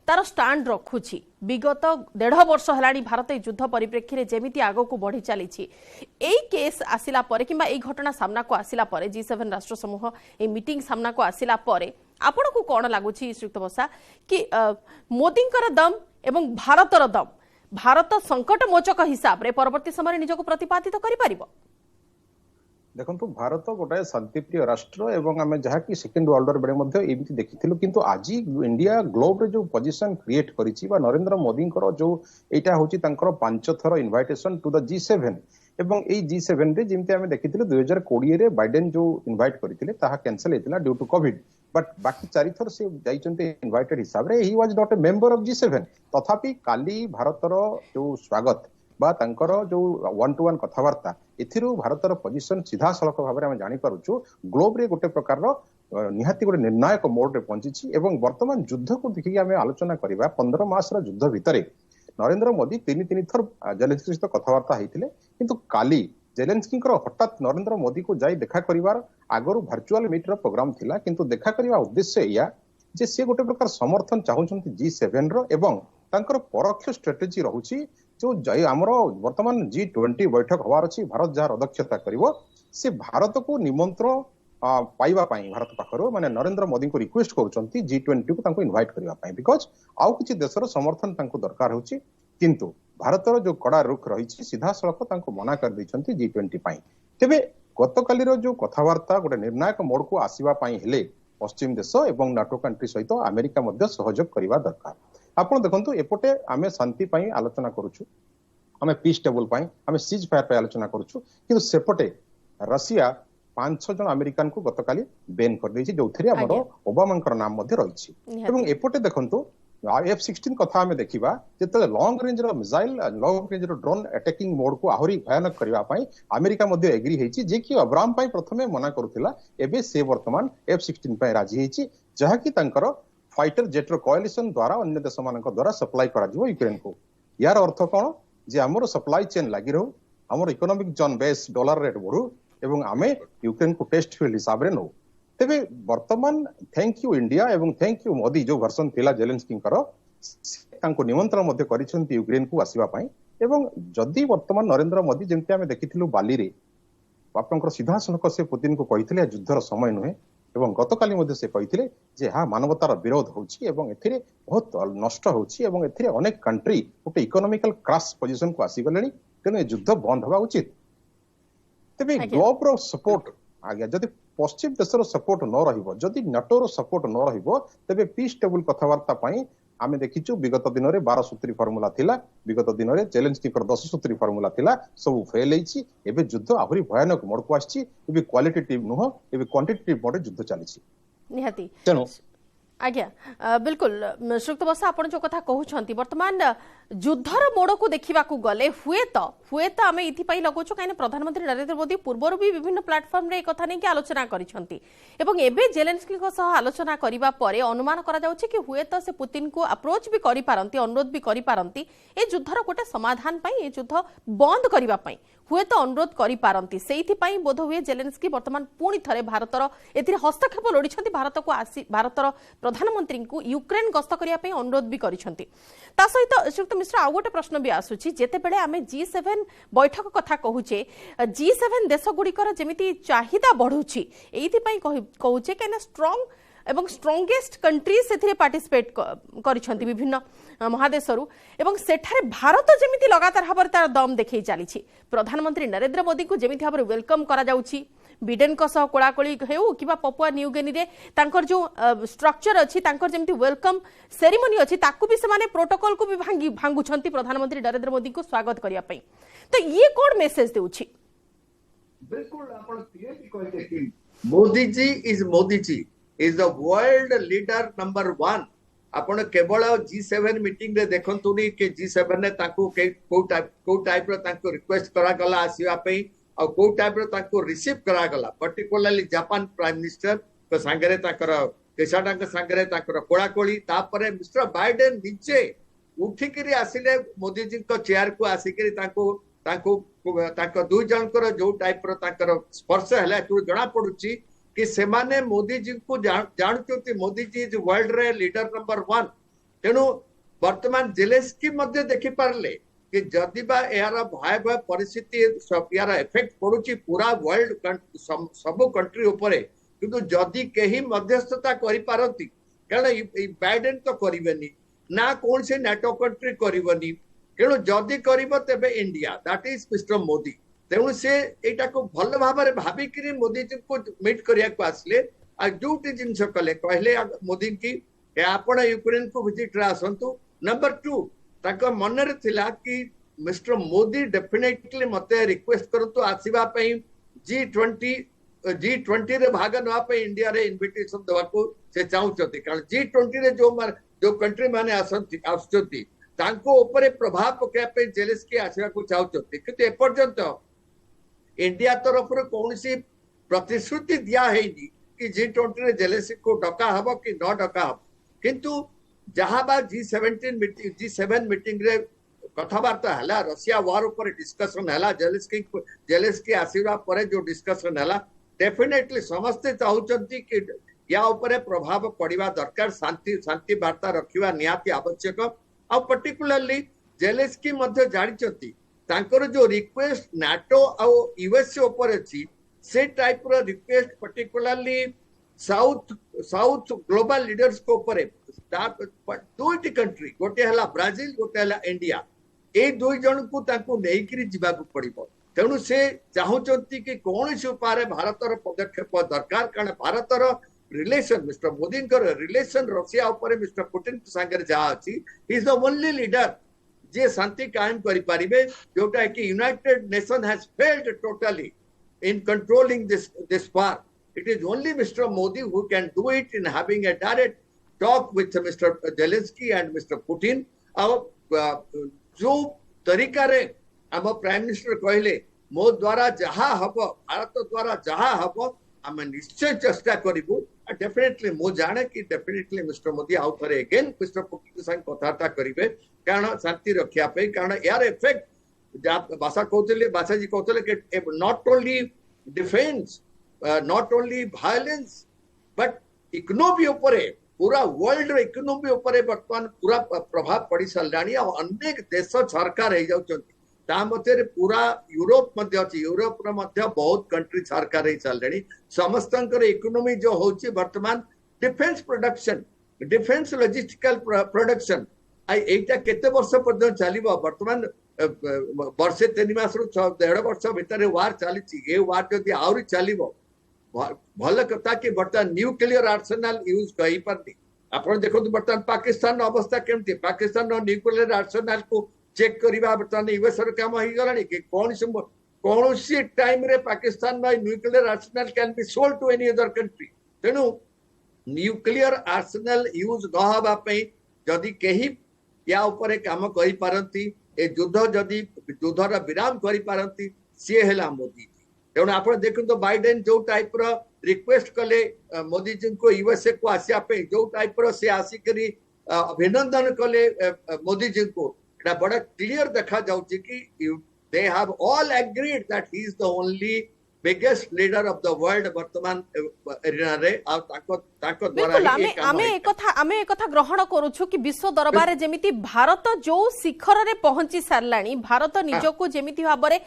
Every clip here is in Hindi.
तार स्टाण्ड रखुछि विगत 1.5 वर्ष हेलानी भारत युद्ध परिप्रेक्षी जेमिति आगो को बढ़ी चली केस आसिला परे किंबा एई घटना सामना को आसिला परे G7 राष्ट्र समूह ए मीटिंग सामना को आसिला परे आपण को कोन लागुछि श्रीयुक्त बसा कि मोदींकर दम एवं भारतर दम भारत संकट मोचक हिसाब रे परवर्ती समय निजको प्रतिपादित करि परिबो? देखो भारत गोटाए शांतिप्रिय राष्ट्र एवं आम जहाँ कि सेकेंड वर्ल्ड वार बेले एमती देखिथिलु किंतु आज इंडिया ग्लोब रे जो पोजीशन क्रिएट करिछि बा नरेंद्र मोदी जो एटा होछि तांकर 5 थर इनविटेशन टू द G7 एवं ए G7 रे जेमती आम देखिथिलु 2020 रे बाइडेन जो इनवाइट करथिले ताहा कैंसिल हेतिला ड्यू टू कोविड बट बाकी 4 थर से जाइचंते इनवाइटेड हिसाब रे he was not a member of G7 तथापि काली भारतर जो स्वागत बा तांकर जो 1-to-1 कथबार्ता एथिरु भारतर पोजीशन सीधा सड़क भाव में जानी पारुछु ग्लोब रे गोटे प्रकार निहाती गोटे निर्णायक मोड रे पहुंची एवं वर्तमान युद्ध को देखिक आम आलोचना करबा 15 मास युद्ध भितरे नरेंद्र मोदी तीन थर जेलेंस्की सहित कथबार्ता होते किंतु काली जेलेंस्की हठात नरेंद्र मोदी को जाई देखा करिवार आगरु वर्चुअल मीट रो प्रोग्राम थिला किंतु देखा करिवा उद्देश्य या जे से गोटे प्रकार समर्थन चाहूछंती G7 रो एवं तांकर परोक्ष स्ट्रेटेजी रहुची जो आमर वर्तमान G20 बैठक हवार अच्छी भारत जहाँ अध्यक्षता करिवो से भारत को निमंत्रण पाइबा पाई भारत पाखरो माने नरेंद्र मोदी को रिक्वेस्ट करूछंती G20 को तांको इनवाइट करिवा पाई बिकॉज आउ किछि देशर समर्थन तांको दरकार होची किंतु भारतर जो कड़ा रुख रही सीधा सड़क तांको मना कर दैछंती G20 पाई तेबे गतकालीर जो कथबार्ता गोटे निर्णायक मोड को आसीबा पाई हेले पश्चिम देश एवं नाटो कंट्री सहित अमेरिका मध्य सहयोग करबा दरकार आपण देखंतु एपटे आमे शांति पाई आलोचना करूछु आमे पीस टेबल पाई आमे सीज फायर पाई आलोचना करूछु किंतु सेपटे रशिया 5-6 जन अमेरिकन को गतकाली बैन कर दैछि जोथरे हमरो ओबामांकर नाम मध्ये रहिछि एवं एपटे देखंतु F-16 कथा आमे देखिबा जेतले लॉन्ग रेंज रो मिसाइल लॉन्ग रेंज रो ड्रोन अटैकिंग मोड को आहुरी भयानक करबा पाई अमेरिका मध्ये एग्री हेछि जे कि अब्राम पाई प्रथमे मना करूथिला एबे से वर्तमान F-16 पाई राजी हेछि जहा कि तांकर फाइटर जेट रो कोएलिशन द्वारा अन्य देश मानक द्वारा सप्लाई करा जिवो यूक्रेन को यार अर्थ कोन जे हमरो सप्लाई चेन लागि रहू हमरो economic zone base dollar rate बढ़ू एवं आमे यूक्रेन को टेस्ट फील्ड हिसाब रे नो तेबे वर्तमान थैंक यू इंडिया एवं थैंक यू मोदी जो वर्सन थिला जेलेंस्की करो तांको निमंत्रण मध्ये करिसंती यूक्रेन को आसीबा पाई एवं जदी वर्तमान नरेंद्र मोदी जेंति आमे देखिथिलु बाली रे आपनकर सीधा सनक से पुतिन को कहिथिले युद्धर समय नुहे एवं गतकाली मध्ये से कहिथिले जे हा मानवतार विरोध होछि एवं एथिरे बहुत नष्ट होछि एवं एथिरे अनेक कंट्री गोटे इकोनॉमिकल क्रैश पोजीशन को आसी गलेनी तेनु युद्ध बंद होबा उचित तेबे ग्लोब रो सपोर्ट आगे जदी पश्चिम देशर सपोर्ट न रहिबो जदी नाटो रो सपोर्ट न रहिबो तेबे पीस टेबल कथबार्ता पाई आमे देखिछु विगत दिन रे 12 सूत्री फार्मूला थिला विगत दिन रे जेलेंस्की कर 10 सूत्री फार्मूला थिला सब फेल हेछि एबे युद्ध आहुरी भयानक मोड को आछि एबे क्वालिटेटिव नुह एबे क्वांटिटेटिव मोड युद्ध चलिछि निहाती तेनो आज्ञा बिल्कुल श्रीयुक्त बसा आपण जो कथा कहउछंती वर्तमान युद्धर मोड़ को देखा गले हुए तो आम ये लगुच कहीं प्रधानमंत्री नरेंद्र मोदी पूर्व भी विभिन्न प्लाटफर्म रे कथा नहीं आलोचना करिसेंती एवं एबे जेलेंस्की को सह आलोचना करिबा परे अनुमान करा जाउछि कि हुए तो से पुतिन को अप्रोच भी करि पारंती अनुरोध भी करि पारंती ए युद्धर गोटे समाधान पई ए युद्ध बंद करिबा पई हुए तो अनुरोध करि पारंती सेइथि पई बोध हुए जेलेंस्की वर्तमान पुणी थरे भारतर एथिरे हस्तक्षेप लोडिछंती भारत को भारतर प्रधानमंत्री को यूक्रेन गस्त करिया पई अनुरोध भी करिसेंती ता सहित श्रीयुक्त मिश्र आउ गोटे प्रश्न भी आसुछि जेते बेले आमे G7 बैठक कथा कहूचे G7 देश गुड़िकर जेमिति चाहिदा बढ़ुछि एइथि पई कहूचे केना स्ट्रांग एवं स्ट्रॉन्गेस्ट कंट्री से पार्टिसिपेट करिसेंती विभिन्न महादेशरु एवं सेठारे भारत जेमिति लगातार भाବରେ तार दम देखै चली प्रधानमंत्री नरेंद्र मोदी को जेमिति भाବରେ वेलकम करा जाउछि बिडेन को सह कोड़ाकोड़ी हेउ किबा पपुआ न्यू गिनी रे तांकर जो स्ट्रक्चर अछि तांकर जेमिति वेलकम सेरेमनी अछि ताकू भी से प्रोटोकॉल को भी भांगुछंती प्रधानमंत्री नरेंद्र मोदी को स्वागत करिया पई तो ये कोड मेसेज देउछि बिल्कुल आपण क्लियरली कहते कि Modi ji is the world leader number 1 आपण केवल G7 मीटिंग रे देखंतुनी कि G7 ने ताकू को टाइप रो ताकू रिक्वेस्ट करा गला आसीबा पई और को टाइप रो ताकू रिसीव करा गला पर्टिकुलरली जापान प्राइम मिनिस्टर को संगरे ताकर केसाडा के संगरे ताकर कोड़ाकोड़ी तापरे मिस्टर बाइडेन नीचे उठिकरी आसिले मोदी जी को चेयर को आसिकरी ताको दुई जनकर जो टाइप रो ताकर स्पर्श हला तो जणा पडुची कि सेमाने मोदी जी को जानचोती मोदी जी इज वर्ल्ड रे लीडर नंबर 1 तेणु वर्तमान जेलेस्की मध्य देखि पारले कि जदि बा यार भयावह परिस्थिति यार इफेक्ट पड़ुची पूरा वर्ल्ड सब कंट्री उपरे किंतु जदि केही मध्यस्थता करि पारती कारण बाइडेन तो करिवेनी ना कौन से नाटो कंट्री करिवनी तेणु जदि करिवो तेबे India that is mister Modi तेणु से एटा को भल भाबरे भाबिकरी मोदी जी को मीट करिया को आसले आ जोटी जिनस कले कहले मोदी की आपण यूक्रेन को विजिट रे आसंतु नंबर 2 ताको मन रे थिला कि मिस्टर मोदी डेफिनेटली मते रिक्वेस्ट करतो आसीबा पई G20 रे भाग नवा पे इंडिया रे इनविटेशन देवा को से चाहउचती कारण G20 रे जो कंट्री माने आसुचती तांको ऊपर प्रभाव पके पे जेलेस्की आसीबा को चाहउचती किंतु ए पर्यंत इंडिया तरफ रे कोनसी प्रतिश्रुति दिया हैनी कि G20 रे जेलेस्की को डका हबो कि न डका हबो किंतु जहां बा G7 मीटिंग रे कथबार्ता हला रशिया वार ऊपर डिस्कशन हला जेलेस्की आसीबा परे जो डिस्कशन हला डेफिनेटली समस्ते चाहउचंती कि या ऊपर प्रभाव पड़िबा दरकार शांति वार्ता रखिबा निहाती आवश्यक आ पर्टिकुलरली जेलेस्की मध्य जानिचंती तांकर जो रिक्वेस्ट नाटो आ यूएसए ऊपर अछि से टाइप रो request particularly South global leaders को ऊपर दुईटी कंट्री गोटे हला ब्राजिल गोटे हला इंडिया ए दुई जन को तांको नेइकरी जिबाकू पड़िबो तेणु से चाहूचंती कि कौन से उपाय भारतर पदक्षेप दरकार कारण भारतर relation mister Modi relation Russia ऊपर मिस्टर पुतिन संगे जहाँ अच्छी इज द ओनली लीडर जे शांति कायम करि पारिबे जोटा कि United Nation has failed totally in controlling this war. It is only Mr. Modi who can do it in having a direct talk with Mr. Zelensky and Mr. Putin. जो तरीका रे हम प्राइम मिनिस्टर कहले मो द्वारा जहा हबो भारत द्वारा जहा हबो हम निश्चय चेष्टा करिबु डेफिनेटली मो जाने कि डेफिनेटली मिस्टर मोदी आउ थरे अगेन मिस्टर पुतिन संग कथाता करिवे कारण शांति रखिया पे कारण यार इफेक्ट भाषा भाषा जी कहते कि not only defence not only violence but economy ऊपर पूरा वर्ल्ड इकोनॉमी ऊपर वर्तमान पूरा प्रभाव पड़ी साराणी अनेक देश सरकार हो जाते पूरा यूरोप यूरोप बहुत कंट्री सरकार हो सारे समस्त इकोनॉमी जो होची वर्तमान defence production defence logistical production एटा केते वर्ष पर्यंत चलिबो वर्तमान वर्षे 3 मास रु 1.5 वर्ष भितर वार चली ये वार जदि आउरी चलिबो भल कथा कि वर्तमान न्यूक्लियर आर्सेनल यूज कहि परनी आपण देखो वर्तमान पाकिस्तान अवस्था केमती पाकिस्तान न्यूक्लियर आर्सेनल को चेक करबा वर्तमान यूएस र काम होई गलानी कि कौन सी टाइम रे पाकिस्तान में nuclear arsenal can be sold to any other country तेनु न्यूक्लियर आर्सेनल यूज न हबा पई जदि केही या ऊपर काम करि पारंती ए युद्ध जदि युद्धर विराम करि पारंती से हेला मोदी तेणु आप देखते बाइडेन जो टाइप रो रिक्वेस्ट कले मोदी जी को यूएसए को आसिया पे जो टाइप रो से आसिकरी अभिनंदन कले मोदी जी को बड़ा क्लियर देखा जाउची कि they have all agreed that he is the only biggest leader of the world वर्तमान एरिना रे आ ताको द्वारा ही आमे एक कथा ग्रहण करूछु कि विश्व दरबार जेमिति भारत जो शिखर रे पहुंची सारलाणी भारत निजको जेमिति भाबरे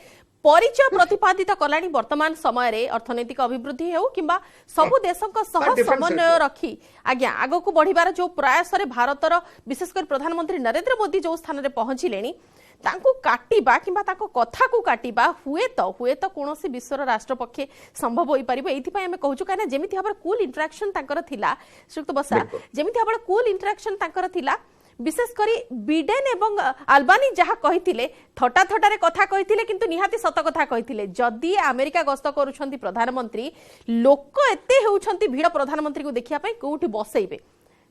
परिचय प्रतिपादित कलानी वर्तमान समय रे अर्थनैतिक अभिवृद्धि हेउ किंबा सबु देशक सह समन्वय रखी आज्ञा आगो को बढ़िबार जो प्रयास रे भारतर विशेषकर प्रधानमंत्री नरेंद्र मोदी जो स्थान रे पहुंचिलेनी तांको काटिबा किंबा ताको कथा को काटिबा हुए तो कोनोसी विश्वर राष्ट्र पक्षे संभव होई परिबो एथि पय हमें कहूछु काना जेमिति हमर कूल इंटरेक्शन तांकर थिला श्रीयुक्त बसा जेमिति हमर कूल इंटरेक्शन तांकर थिला विशेष करी बिडेन एवं अल्बानी जहा कहिथिले थटा थटारे कथा कहिथिले किंतु निहाती सत कथा कहिथिले जदि अमेरिका गस्त करूछंती प्रधानमंत्री लोक एते हेउछंती भीड़ प्रधानमंत्री को देखिया पय कोठी बसैबे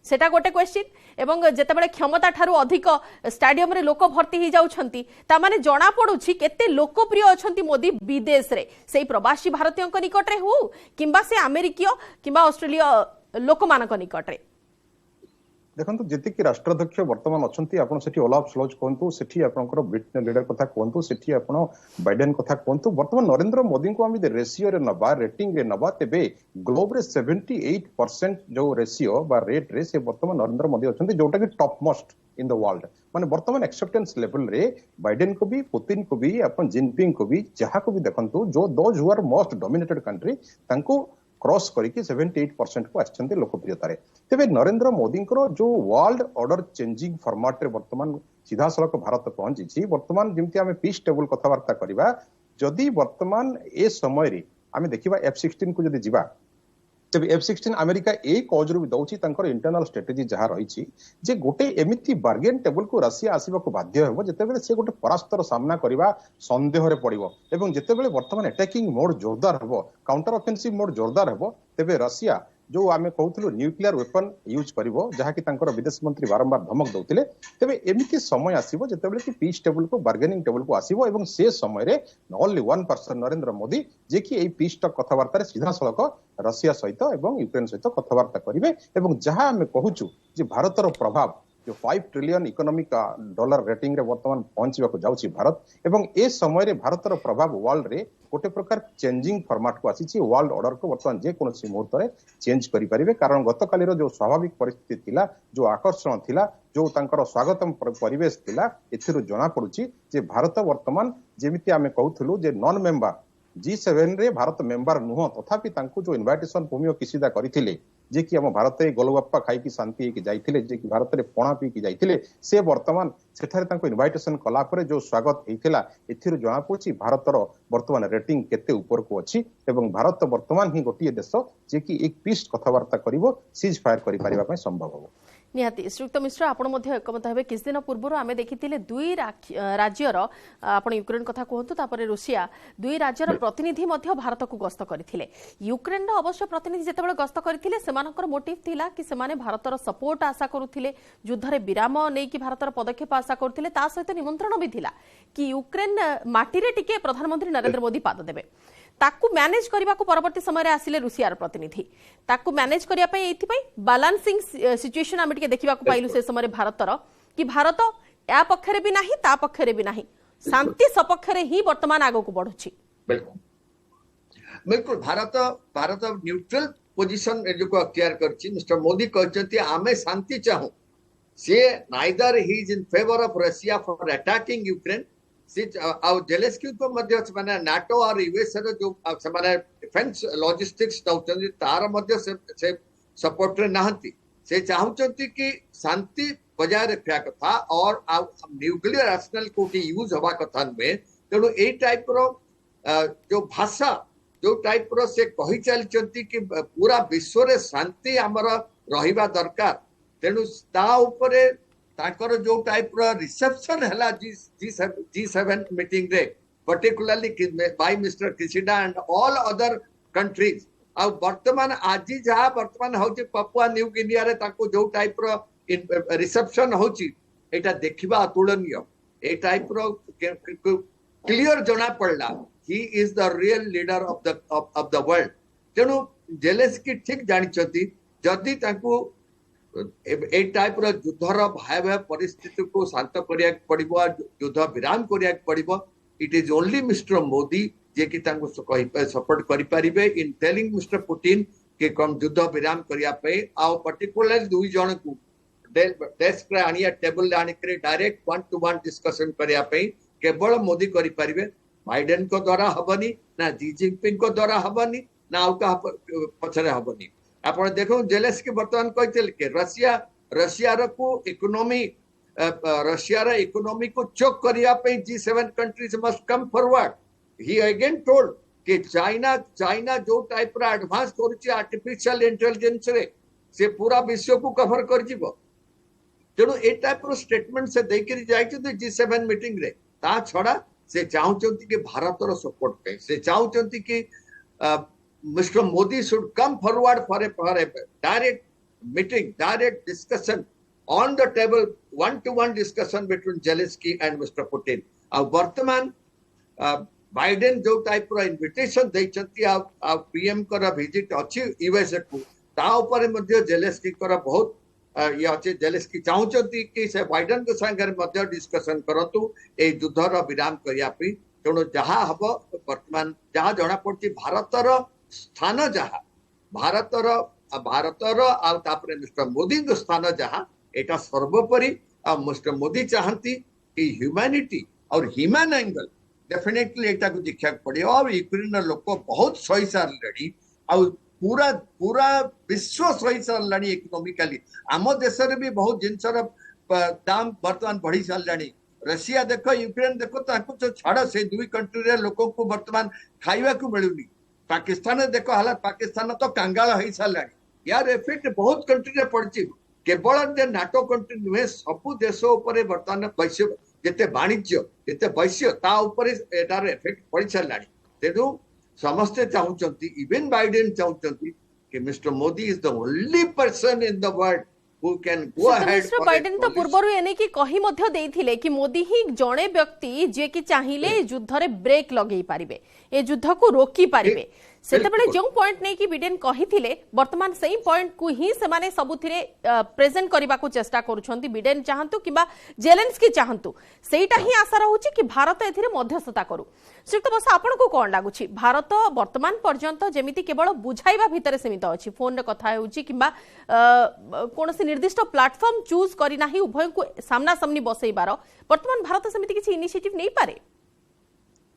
सेटा गोटे क्वेश्चन एवं जेतेबेले क्षमता ठारू अधिक स्टेडियम रे लोक भर्ती ही जाउछंती ता माने जणा पडुछि केते लोकप्रिय अछंती मोदी विदेश रे सेही प्रवासी भारतीयक निकट रे हो किंबा से अमेरिकीय किंबा ऑस्ट्रेलिया लोक मानक निकट रे देखो जेतिकी राष्ट्राध्यक्ष वर्तमान अच्छा आप ओलाफ स्लोज कहतु से आपंकर ब्रिटेन लीडर कथा कहतु से आप बाइडेन कथा कहतु वर्तमान नरेंद्र मोदी को आम रेसीओ रे नबा रेटिंग रे नबा तेबे ग्लोब रे 78% जो रेसीओ बा रेट रे से वर्तमान नरेंद्र मोदी अच्छा जोटा कि top most in the world माने वर्तमान एक्सेप्टेंस लेवल रे बाइडेन को भी पुतिन को भी अपन जिनपिंग को भी जहाँ को भी देखंतु जो those who are most dominated country तांको क्रॉस करके 78% को आछंते लोकप्रियता रे तेबे नरेंद्र मोदी जो वर्ल्ड ऑर्डर चेंजिंग फॉर्मेट रे वर्तमान सीधा सड़क भारत पहुंची वर्तमान जमती आम पीस टेबल कथबार्ता करबा जदि वर्तमान ए समय रे आम देखिबा F-16 को जदि जीवा तेबे F-16 अमेरिका ए कॉज रु दउची तांकर इंटरनल स्ट्रेटेजी जहाँ रही जे गोटे एमिति बार्गेन टेबल को रशिया आसीबा को बाध्य हेबो जेतेबेले से गोटे परास्तर सामना करबा संदेह रे पड़िबो एवं जेतेबेले वर्तमान अटैकिंग मोड जोरदार हेबो काउंटर ऑफेंसिव मोड जोरदार हेबो तेबे रशिया जो आमे कहूथलु न्यूक्लियर वेपन यूज करिवो जहाँ कि तांकर विदेश मंत्री बारंबार धमक दउतिले तेबे एमिति समय आसीबो जेतेबेले कि पीस टेबल को बार्गेनिंग टेबल को आसीबो एवं से समय रे only one person Narendra Modi जे कि एई पीस टक कथबार्ता रे सीधा सड़क रशिया सहित एवं यूक्रेन सहित कथबार्ता करिवे एवं जहाँ आमे कहूचु जे भारतर प्रभाव जो 5 ट्रिलियन इकोनॉमिक डॉलर रेटिंग रे वर्तमान पहुंचवा जाउची भारत एवं ए समय रे भारतर प्रभाव वर्ल्ड रे गोटे प्रकार चेंजिंग फॉर्मेट को आसी वर्ल्ड ऑर्डर को वर्तमान जे कोनोसी मुहूर्त रे चेंज करि परिबे कारण गतकालीर जो स्वाभाविक परिस्थिति थिला जो आकर्षण थिला जो तांकर स्वागतम परिवेश थिला एथिरु जणा पडुची जे भारत वर्तमान जेमिति आमे कहउथलु जे नॉन मेंबर G7 रे भारत मेंबर नुह तथापि तांको जो इनविटेशन भूमियो किसिदा करिथिले जे कि हम भारत रे गोलगप्पा खाई की शांति की जाइथिले जे कि भारत रे पणा पी की जाइथिले से वर्तमान सेठारे तांको इनविटेशन कला परे जो स्वागत हेतिला एथिरु जणा पड़छि भारतर वर्तमान रेटिंग केते ऊपर को अछि एवं भारत वर्तमान ही गोटिए देश जे कि एक पीस कथबार्ता करिवो सीज फायर करि परिबा पय संभव हो निहाती श्रीयुक्त मिश्र आपण मध्य एकमत हेबे किछ दिन पूर्व आमे देखिथिले दुई राज्यर आपण यूक्रेन कथा कहंतु तापरे रूसिया दुई राज्यर प्रतिनिधि मध्य भारत को गस्त करथिले यूक्रेन रो अवश्य प्रतिनिधि जेतेबेले गस्त करथिले सेमानकर मोटिव थिला कि सेमाने भारतर सपोर्ट आशा करुथिले युद्ध रे विराम नै कि भारतर पदक्षेप आशा करथिले ता सहित निमंत्रण भी थिला कि यूक्रेन माटी रे टिके प्रधानमंत्री नरेंद्र मोदी पाद देबे ताकू मैनेज करबा को परवर्ती समय रे आसिले रूसियार प्रतिनिधि ताकू मैनेज करिया पय एथि पय बैलेंसिंग सिचुएशन आमे टिके देखिबा को पाइलु से समय रे भारतर कि भारत या पक्षरे भी नाही ता पक्षरे भी नाही शांति सपक्षरे ही वर्तमान आगो को बढ़ुछि बिल्कुल बिल्कुल भारत न्यूट्रल पोजीशन जो को क्लियर करछि मिस्टर मोदी कहचंती आमे शांति चाहू से neither he is in favour of Russia for attacking Ukraine Zelensky को मध्य माने नाटो और यूएस रो जो माने डिफेंस लॉजिस्टिक्स दउचंती तार मध्य से सपोर्ट रे नाहंती से चाहउचंती कि शांति बजाय रखा कथा और न्यूक्लियर आर्सेनल को यूज हवा कथा में तेणु ए टाइप रो जो भाषा जो टाइप रो से कहि चलचंती कि पूरा विश्व रे शांति हमर रहिबा दरकार तेणु ता ऊपर ताकर जो टाइप रो रिसेप्शन हला G7 मीटिंग रे particularly by mister Kishida and all other countries आ वर्तमान आज जहा वर्तमान होची पपुआ न्यू गिनिया रे ताको जो टाइप रो रिसेप्शन होची एटा देखिबा अतुलनीय ए टाइप रो क्लियर जना पड़ला ही is the real leader of the world तेणु जेलेस्की ठीक जानिचंती जदी ताको ए टाइप रो युद्धर भयावह परिस्थिति को शांत करिया पड़िबो युद्ध विराम करिया पड़िबो it is only mister Modi जे कि तांको सपोर्ट करि परिबे इन टेलिंग मिस्टर पुतिन के कम युद्ध विराम करिया पे आ पर्टिकुलर दुई जन को डेस्क रे आनिया टेबल आनि करे डायरेक्ट 1-to-1 डिस्कशन करिया पे केवल मोदी करि परिबे बाइडेन को द्वारा हबनी ना जी जिनपिंग को द्वारा हबनी ना आउका पछरे हबनी आपण देखो जेलेस्की वर्तमान कहते कि रशिया को इकोनॉमी रशिया रा इकोनॉमी को चोक करिया पे G7 countries must come forward he again told कि चाइना जो टाइप रा एडवांस करछि आर्टिफिशियल इंटेलिजेंस रे से पूरा विश्व को कवर कर जिवो तेणु ए टाइप रो स्टेटमेंट से देकरी जाय छै G7 मीटिंग रे ता छडा से चाहउचंती कि भारत रो सपोर्ट पे से चाहउचंती कि Mr. Modi should come forward for a direct meeting, direct discussion on the table, 1-to-1 discussion between Zelensky and Mr. Putin. वर्तमान बाइडेन जो टाइप रो इनविटेशन देचंती पीएम कर विजिट अछि यूएसए को ता ऊपर मध्ये जेलेस्की कर बहुत ये अच्छे जेलेस्की चाहते कि से बाइडेन के संगे डिस्कसन करतु ए युद्धर विराम करने तेणु जहाँ हम बर्तमान जहाँ जना पड़ी भारतर स्थान जहाँ भारतर भारतर आउे मिस्टर मोदी स्थान जहाँ एटा सर्वोपरि मिस्टर मोदी चाहती कि ह्यूमैनिटी और ह्यूमन एंगल डेफिनेटली एटा को देखा पड़े और यूक्रेन लोक बहुत सही सारे पूरा पूरा विश्व सही सारे इकोनोमिकली आम देश भी बहुत जिनसर दाम बर्तमान बढ़ी सारे रशिया देख यूक्रेन देख तो छाड़ से दुई कंट्री लोक को बर्तमान खाइबा को मिलूनी पाकिस्तान देख हालत पाकिस्तान तो कांगाल हो सारे यार इफेक्ट बहुत कंट्री पड़ी केवल नाटो कंट्री नुहे सबु देश उपर बर्तमान वैश्य जिते वाणिज्य जिते वैश्य एटार इफेक्ट पड़ सारे तेणु समस्ते चाहते इवन बाइडेन चाहते कि mister Modi is the only person in the world who can go ahead mister Biden तो पूर्वरु एने की कही मध्य देइथिले कि मोदी ही जणे व्यक्ति जे कि चाहिले युद्ध रे ब्रेक लगेई पारिबे ए युद्ध को रोकी पारिबे सेतेबेले जो पॉइंट नै कि बिडेन कहिथिले वर्तमान सही पॉइंट को ही से माने सबुथिरे प्रेजेंट करबा को चेष्टा करूछंती बिडेन चाहंतु किबा जेलेंस्की चाहंतु सेटा ही आशा रहउची कि भारत एथिरे मध्यस्थता करू श्रीयुक्त बस आपन को कोन लागुची भारत वर्तमान पर्यंत जेमिति केवल बुझाइबा भितरे सीमित अछि फोन रे कथा हेउची किबा कोनोसी निर्दिष्ट प्लेटफॉर्म चूज करी नाही उभय को सामना सामनी बसैबार वर्तमान भारत समिति किछि इनिशिएटिव नै पारे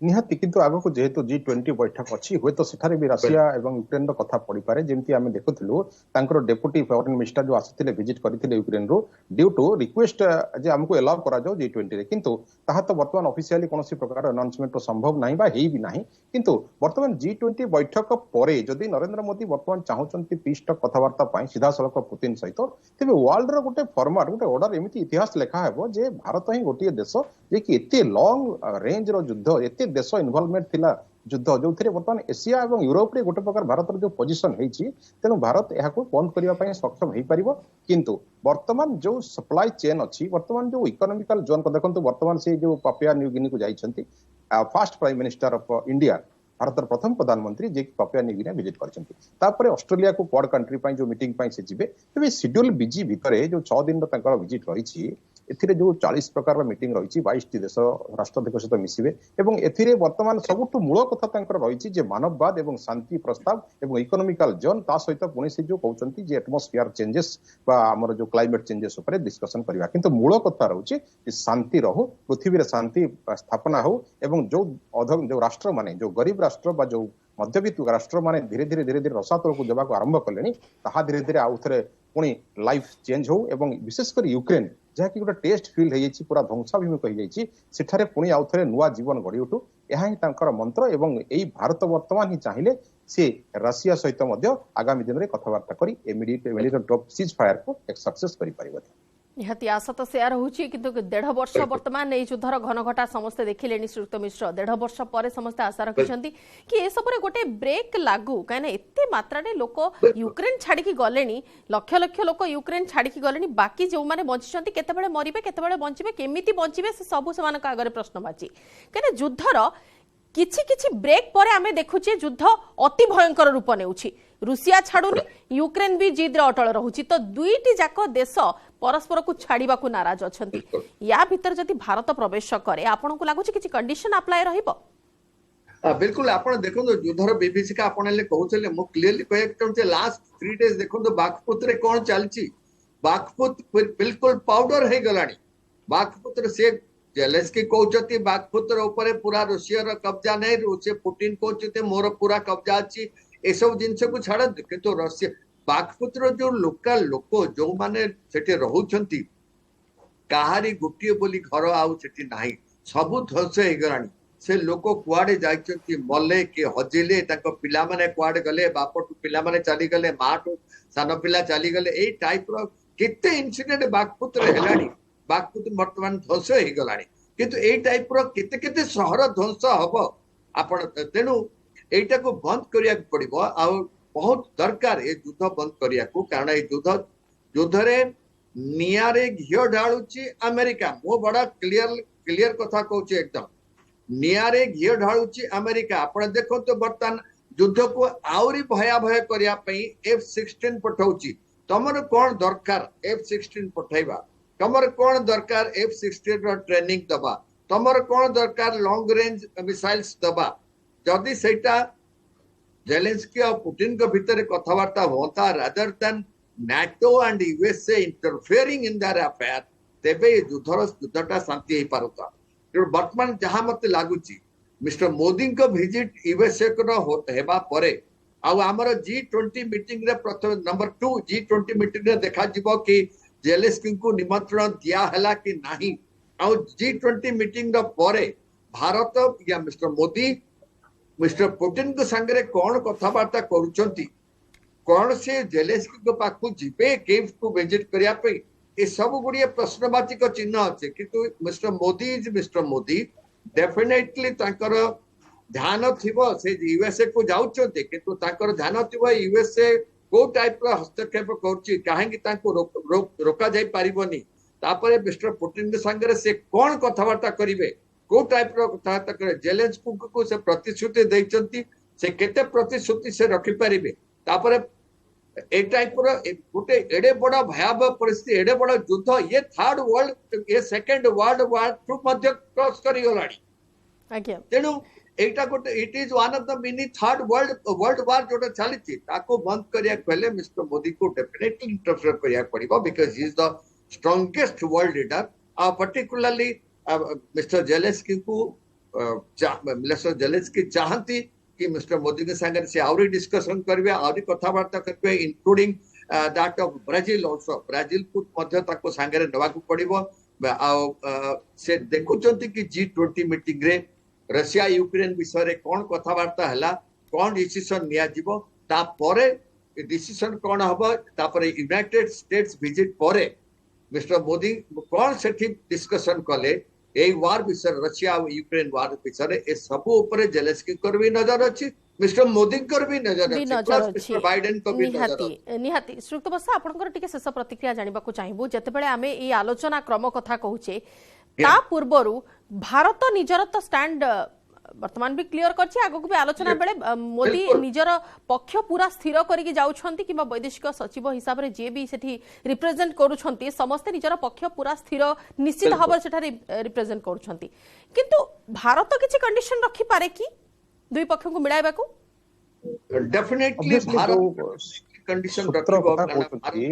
निहाती किंतु आगो जेहेतु G20 बैठक अच्छी हुए तो सेठारे भी रशिया एवं यूक्रेन रो कथा पड़ी पारे जेमती आमे देखुथिलु तांकर डेप्यूटी फॉरेन मिनिस्टर जो आसिथिले विजिट करथिले यूक्रेन रो ड्यू टू रिक्वेस्ट जे हमको अलाउ करा जाओ G20 रे किंतु ताहा तो वर्तमान ऑफिशियली कोनोसी प्रकार अनाउंसमेंट तो संभव नाही बा हेई भी नाही किंतु वर्तमान G20 बैठक परे जदि नरेंद्र मोदी वर्तमान चाहउचंती पीस टॉक कथावार्ता पाई सीधा सड़क पुतिन सहित तेबे वर्ल्ड रो गोटे फॉर्मेट गोटे ऑर्डर एमिति इतिहास लेखा हेबो जे भारत ही गोटे देश जे कि एते लॉन्ग रेंज रो युद्ध एते देश इन्वॉल्वमेंट थिला युद्ध जो थे बर्तमान एशिया और यूरोप रे गोटे प्रकार भारत जो पोजिशन होती तेणु भारत यहाँ बंद करने सक्षम हो पार किंतु वर्तमान जो सप्लाई चेन अच्छी वर्तमान जो इकोनॉमिकल जोन को देखो वर्तमान से जो पापुआ न्यू गिनी को जाइछंती first prime minister of India Bharat प्रथम प्रधानमंत्री जे पापुआ न्यू गिनी विजिट करछंती ऑस्ट्रेलिया को क्वाड कंट्री जो मीटिंग से जीवे तेज शेड्यूल बिजी भितर जो 6 दिन विजिट रही एथिरे जो 40 प्रकार मीटिंग रही 22 देश राष्ट्राध्यक्ष सहित मिसिबे एवं एथिरे वर्तमान सबुठु मूल कथा तांकर रही जे मानववाद एवं शांति प्रस्ताव एवं इकोनॉमिकल जोन ता सहित पुणी से जो कहउचंती जे एटमॉस्फेयर चेंजेस बा हमर जो क्लाइमेट चेंजेस ऊपर डिस्कशन करबा किंतु मूल कथा रहउची जे शांति रहू पृथ्वी रे शांति स्थापना हो एवं जो राष्ट्र माने जो गरीब राष्ट्र बा जो मध्यवित्त राष्ट्र माने धीरे धीरे रसातल को देवा आरंभ कले ताहा धीरे धीरे आउ थे पुणी लाइफ चेंज हो एवं विशेषकर यूक्रेन जहाँकि गोटे टेस्ट फील्ड हो पूरा ध्वंसाभिमुख हो पुणी आउ थे नुआ जीवन गढ़ी उठू यह ही मंत्र एवं यही भारत वर्तमान ही चाहिए से रशिया सहित आगामी दिन में कथबार्ता कर इमिडिएट सीज फायर को एक सक्सेस कर निहाती आशा तो सेया रहुची किंतु 1.5 वर्ष वर्तमान এই যুদ্ধর ঘনঘটা समस्ते देखिलेनी श्रीयुक्त मिश्र 1.5 वर्ष पर समस्ते आशा रखिछंती कि ए सबरे गोटे ब्रेक लागू काना एते मात्रा रे लोक यूक्रेन छाड़ी की गलेनी लक्ष लक्ष लोक यूक्रेन छाड़ी की गलेनी बाकी जो माने बंचिछंती केतेबेले मरिबे केतेबेले बंचिबे केमिति बंचिबे से सब समान का आगे प्रश्नबाची काना युद्धर किछि किछि ब्रेक पर आमे देखुचे युद्ध अति भयंकर रूप नेउछि रुसिया छाड़ुनी यूक्रेन भी जिद रे अटल रहुछि तो दुईटी जाको देश परस्पर को छाड़ीबा को नाराज अछंती या भीतर जति भारत प्रवेश करे आपन को लागुछि किछि कंडीशन अप्लाई रहिबो बिल्कुल आपण देखो युद्धर विभीषिका आपण ले कहउछले मो क्लियरली कहते लास्ट 3 डेज देखो बागपुत रे कोन चलछि बागपुत बिल्कुल पाउडर हे गलानी बागपुत से जेलेंस्की कहउछती बागपुत ऊपर पूरा रूसिया रो कब्जा नै रूसिया पुतिन कहउछते मोर पूरा कब्जा अछि ए सब जिंस को छाड़ किंतु रशिया बागपुत जो लोकल लोक जो माने सेठी रहउछंती काहारी गुटिए बोली घर आउ सेठी नाही सब ध्वंस हे गरानी से लोक कुआडे जाइछंती मले के हजिले ताको पिला माने कुआडे गले बापटू पिला माने चली गले माटू सान पिला चली गले ए टाइप रो केते इंसिडेंट बागपुत रे हेलानी बागपुत वर्तमान ध्वंस हे गलानी किंतु ए टाइप रो केते केते शहर ध्वंस हबो आपण तेनु एटा को बंद करिया पड़िबो आ बहुत दरकार ए युद्ध बंद करिया को कारण ए युद्ध रे नियारे घियो ढाळुची अमेरिका मो बड़ा क्लियर कथा कहूची एकदम नियारे घियो ढाळुची अमेरिका आपण देखो तो बर्तन युद्ध को आउरी भयावह करिया पई F-16 पठाउची तमर कौन दरकार F-16 पठाइबा, तमर कौन दरकार F-16 रो ट्रेनिंग दबा, तमर कौन दरकार लॉन्ग रेंज मिसाइल्स दबा। जदि सेटा जेलेंस्की और पुतिन के भीतर कथबार्ता होता rather than NATO and USA interfering in their affair, तेबे युद्धटा शांति हो पारता। वर्तमान जहां मत लागुची मिस्टर मोदी को विजिट USA को हेबा परे आउ आमर G20 मीटिंग रे प्रथम नंबर 2 G20 मीटिंग रे देखा जिवो कि जेलेंस्की को निमंत्रण दिया हला कि नहीं। आउ G20 मीटिंग रो परे भारत या मिस्टर मोदी मिस्टर पुतिन को संगे कौन कथबार्ता करुचंती, कौन से जेलेंस्की को पाखु जिबे कीव को विजिट करिया पे, ये सब गुड़िए प्रश्नवाचक चिन्ह अच्छे। किंतु मिस्टर मोदी डेफिनेटली तांकर ध्यान थिबो से USA को जाउचंते, किंतु तांकर ध्यान थिबो USA को टाइप रो हस्तक्षेप करछि काहेकि तांको रोका जाई पारिबोनी। तापरे मिस्टर पुतिन के संगे से कौन कथबार्ता करिवे, को टाइप रो कथबार्ता करे, जेलेंस्की को से प्रतिश्रुति दैचंती, से केते प्रतिश्रुति से रखि पारिबे। तापरे ए टाइप रो गोटे एडे बड़ा भयावह परिस्थिति, एडे बड़ा युद्ध, ये थर्ड वर्ल्ड ये सेकंड वर्ल्ड वार टू मध्य क्रॉस करी गलाडी। आज्ञा तेनु एटा गोटे it is one of the mini third world war जोटा चलीछि, ताको बंद करिया पहले मिस्टर मोदी को डेफिनेटली इंटरफेयर करिया पड़िबो, because he is the strongest world leader. Particularly mister Zelensky को मिस्टर जेलेंस्की चाहती कि मिस्टर मोदी के संगे से आउरी डिस्कशन करबे, आउरी कथबार्ता करबे, including that of Brazil also. Brazil को मध्य ताको संगे नवा को पड़िबो। से देखुचंती कि G20 मीटिंग रे रशिया यूक्रेन विषय रे कोन कथबार्ता हला, कोन डिसीजन निया जिवो, ता परे डिसीजन कोन हबो, ता परे यूनाइटेड स्टेट्स विजिट परे मिस्टर मोदी कोन सेठी डिस्कशन कले ए वार विषय, रशिया और यूक्रेन वार विषय ए सब ऊपर जेलेंस्की कर भी नजर अछि, मिस्टर मोदी कर भी नजर अछि, प्लस मिस्टर बाइडेन को भी नजर अछि। निहाती श्रुत बसा आपनकर टिके शेष प्रतिक्रिया जानिबा को चाहिबो। जते बेले आमे ई आलोचना क्रम कथा कहूचे, ता पूर्वरु भारत निजर तो स्टैंड वर्तमान भी क्लियर करछि, आगो भी आलोचना बेले मोदी निजर पक्ष पूरा स्थिर करिके जाउछंती कि वैदेशिक सचिव हिसाब रे जे भी सेठी रिप्रेजेंट करूछंती, समस्त निजर पक्ष पूरा स्थिर निश्चित भाव सेठा रिप्रेजेंट करूछंती। किंतु भारत किछि कंडीशन रखि पारे कि दुई पक्ष को मिलाइबा को? डेफिनेटली भारत कंडीशन रखिबो।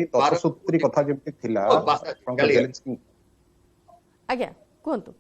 भारत सूत्री कथा जेमति थिला जेलेंस्की, आज्ञा कहंतु।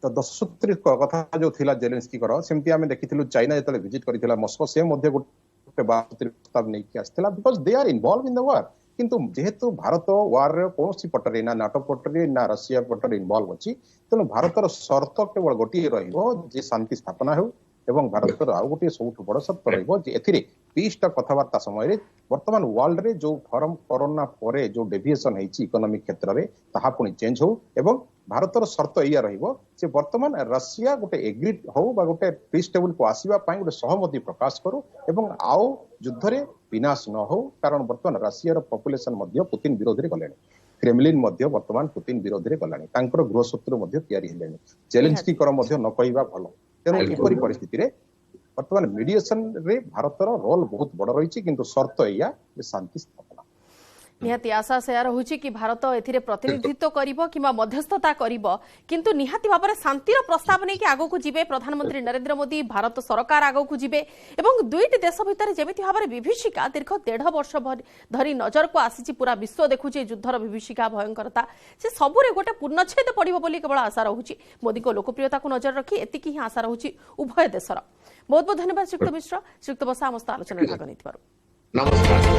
तो 10 सूत्री कथा जो थिला जेलेंस्की करो, सेमति आमे देखिथिलु चाइना जेतले विजिट करिथिला मस्को, से मध्य गोटे बातरी प्रस्ताव नै कि आस्थिला, because they are involve in the war. किंतु जेहेतु भारत वार रे कोनसी पटरे ना नाटो पटरे ना रशिया पटरे इन्वॉल्व अछि, तेनु भारतर शर्त केवल गोटी रहिबो जे शांति स्थापना हो, एवं भारतर आउ गोटे सबुठ बड़ शर्त रहिबो जे एथिरे पीस टा कथबार्ता समय रे वर्तमान वर्ल्ड रे जो फॉर्म कोरोना परे जो डेविएशन हेछि इकोनॉमिक क्षेत्र रे ताहा पुनी चेंज हो, एवं भारतर शर्त या रहिबो जे वर्तमान रशिया गोटे एग्रीड हो बा गोटे पीस टेबल को आसीबा पई गोटे सहमति प्रकाश करू, एवं आओ युद्ध रे विनाश न हो। कारण वर्तमान रशिया पॉपुलेशन मध्य पुतिन विरोध रे गलेनी, क्रेमलिन मध्य वर्तमान पुतिन विरोध रे गलानी, तांकर गृह शत्रु मध्य तयारी हेलेनी, जेलेंस्की कर मध्य न कहिबा भलो। तेनु एपरि परिस्थिति रे वर्तमान मीडिएशन रे भारतर रोल बहुत बड़ रही, किंतु शर्त या शांति स्थापना। निहाती आशा सेया रहुछि कि भारत एथिरे प्रतिनिधित्व करिवो किमा मध्यस्थता करिवो, किंतु निहाती भाबरे शांतिर प्रस्ताव नै कि आगो को जिबे प्रधानमंत्री नरेंद्र मोदी, भारत सरकार आगो को जिबे, एवं दुईटी देश भितर जेमिति भाबरे विभीषिका दीर्घ 1.5 वर्ष धरी नजर को आसीछि, पूरा विश्व देखुछि युद्धर विभीषिका भयंकरता, से सबुरे गोटे पूर्णछेद पड़िबो बोली केवल आशा रहुछि। मोदी को लोकप्रियता को नजर रखी एतिकी ही आशा रहुछि उभय देशर। बहुत बहुत धन्यवाद श्रीयुक्त मिश्र, श्रीयुक्त बसा समस्त आलोचना भाग नेथिबारु। नमस्कार।